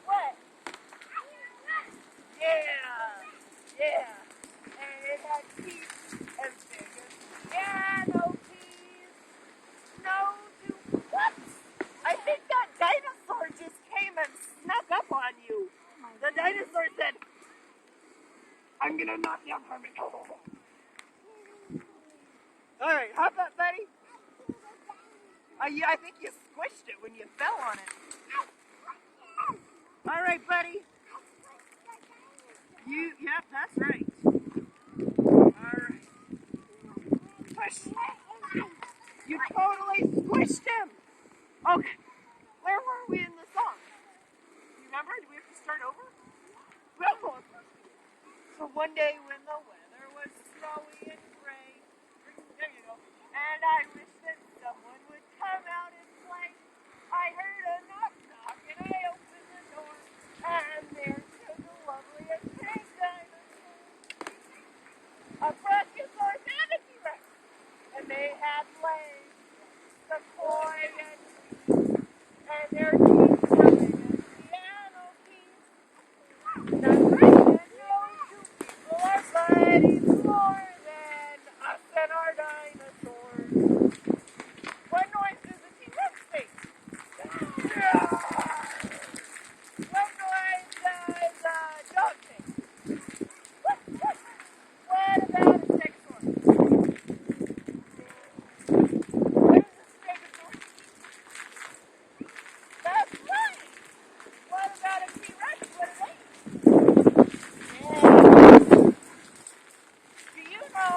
What? Yeah, yeah. And it had teeth as big as piano keys. No, what? I think that dinosaur just came and snuck up on you. The dinosaur said, I'm gonna knock you from it. Alright, how about buddy? I think you squished it when you fell on it. Alright, buddy. Yep, that's right. Alright. Push. You totally squished him. Okay. Where were we in the song? You remember? Do we have to start over? Well, so one day when the weather was snowy and gray, there you go, and I wish that someone would come out and play. I heard a knock knock and I opened the door, and there stood the loveliest pink dinosaur, a brachiosaurus and a T-Rex, and they had legs, Sequoia and their teeth were big as piano keys. That's right, and no two people are buddies more than us and our dinosaurs. What noise does a T-Rex make? What noise does a dog make? What about a stegosaurus? What is a stegosaurus? That's right! What about a T-Rex? What are they? Yeah. Do you know